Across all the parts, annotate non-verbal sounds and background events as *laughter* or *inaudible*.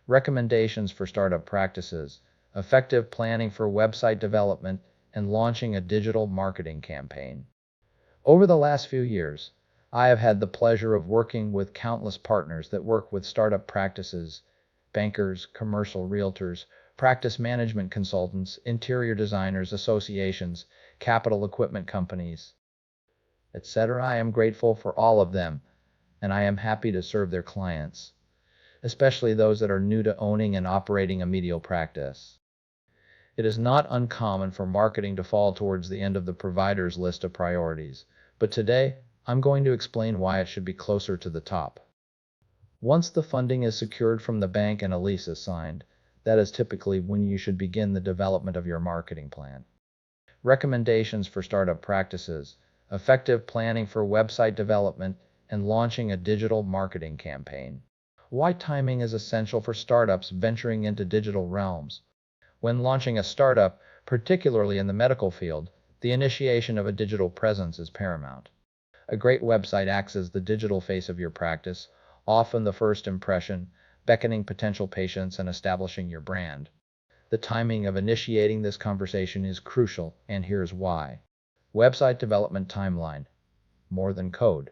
recommendations for startup practices, effective planning for website development, and launching a digital marketing campaign. Over the last few years, I have had the pleasure of working with countless partners that work with startup practices, bankers, commercial realtors, practice management consultants, interior designers, associations, capital equipment companies, etc. I am grateful for all of them, and I am happy to serve their clients, especially those that are new to owning and operating a medial practice. It is not uncommon for marketing to fall towards the end of the provider's list of priorities, but today I'm going to explain why it should be closer to the top. Once the funding is secured from the bank and a lease is signed, that is typically when you should begin the development of your marketing plan. Recommendations for startup practices, effective planning for website development, and launching a digital marketing campaign. Why timing is essential for startups venturing into digital realms. When launching a startup, particularly in the medical field, the initiation of a digital presence is paramount. A great website acts as the digital face of your practice, often the first impression, beckoning potential patients and establishing your brand. The timing of initiating this conversation is crucial, and here's why. Website development timeline. More than code.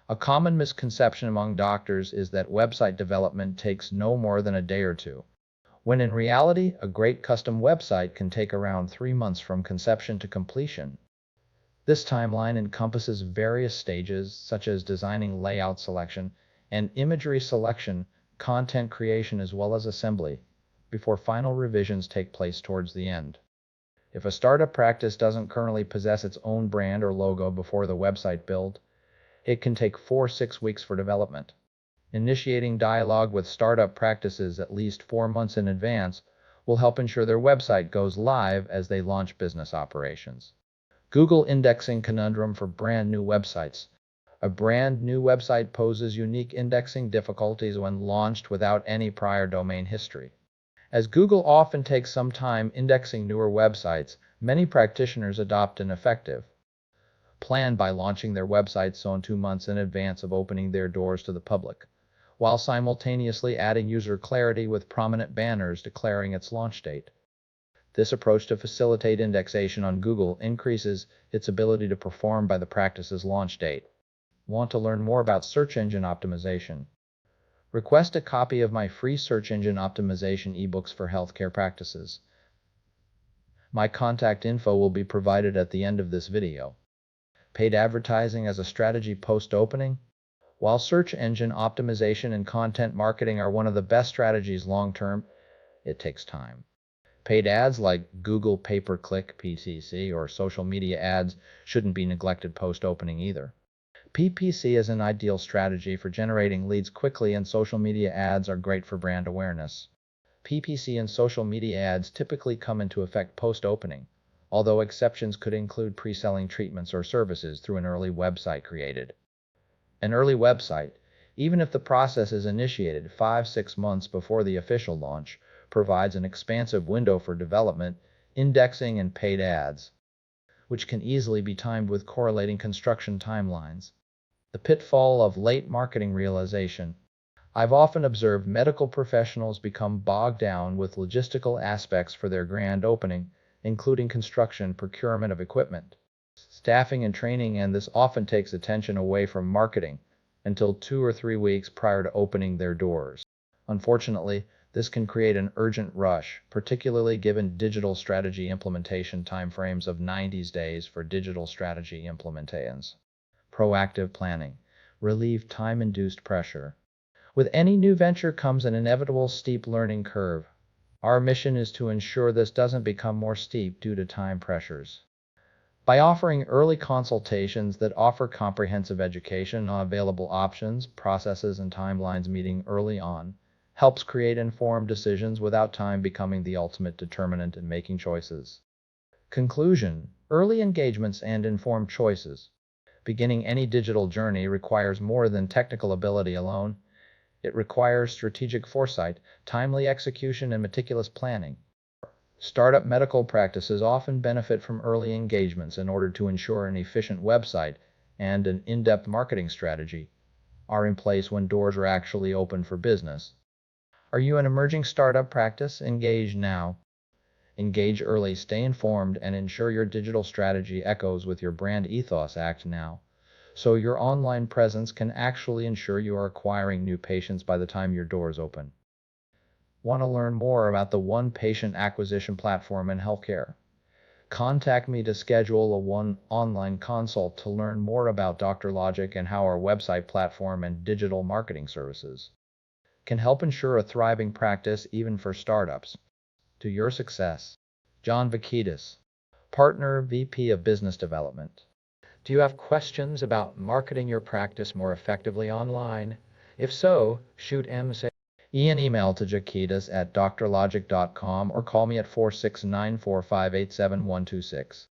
A common misconception among doctors is that website development takes no more than a day or two, when in reality, a great custom website can take around 3 months from conception to completion. This timeline encompasses various stages such as designing layout selection and imagery selection, content creation as well as assembly, before final revisions take place towards the end. If a startup practice doesn't currently possess its own brand or logo before the website build, it can take 4-6 weeks for development. Initiating dialogue with startup practices at least 4 months in advance will help ensure their website goes live as they launch business operations. Google indexing conundrum for brand new websites. A brand new website poses unique indexing difficulties when launched without any prior domain history. As Google often takes some time indexing newer websites, many practitioners adopt an effective plan by launching their websites on 2 months in advance of opening their doors to the public, while simultaneously adding user clarity with prominent banners declaring its launch date. This approach to facilitate indexation on Google increases its ability to perform by the practice's launch date. Want to learn more about search engine optimization? Request a copy of my free search engine optimization ebooks for healthcare practices. My contact info will be provided at the end of this video. Paid advertising as a strategy post-opening? While search engine optimization and content marketing are one of the best strategies long-term, it takes time. Paid ads like Google pay-per-click *coughs* or social media ads shouldn't be neglected post-opening either. PPC is an ideal strategy for generating leads quickly, and social media ads are great for brand awareness. PPC and social media ads typically come into effect post-opening, although exceptions could include pre-selling treatments or services through an early website created. An early website, even if the process is initiated 5-6 months before the official launch, provides an expansive window for development, indexing, and paid ads, which can easily be timed with correlating construction timelines. The pitfall of late marketing realization. I've often observed medical professionals become bogged down with logistical aspects for their grand opening, including construction, procurement of equipment, staffing, and training, and this often takes attention away from marketing until 2 or 3 weeks prior to opening their doors. Unfortunately, this can create an urgent rush, particularly given digital strategy implementation timeframes of 90 days for digital strategy implementations. Proactive planning. Relieve time-induced pressure. With any new venture comes an inevitable steep learning curve. Our mission is to ensure this doesn't become more steep due to time pressures. By offering early consultations that offer comprehensive education on available options, processes, and timelines, meeting early on helps create informed decisions without time becoming the ultimate determinant in making choices. Conclusion: early engagements and informed choices. Beginning any digital journey requires more than technical ability alone. It requires strategic foresight, timely execution, and meticulous planning. Startup medical practices often benefit from early engagements in order to ensure an efficient website and an in-depth marketing strategy are in place when doors are actually open for business. Are you an emerging startup practice? Engage now. Engage early, stay informed, and ensure your digital strategy echoes with your brand ethos. Act now, so your online presence can actually ensure you are acquiring new patients by the time your doors open. Want to learn more about the one patient acquisition platform in healthcare? Contact me to schedule a one online consult to learn more about Dr. Logic and how our website platform and digital marketing services can help ensure a thriving practice even for startups. To your success. John Vakidis, Partner VP of Business Development. Do you have questions about marketing your practice more effectively online? If so, shoot an email to jvakidis@drlogic.com or call me at 469-458-7126.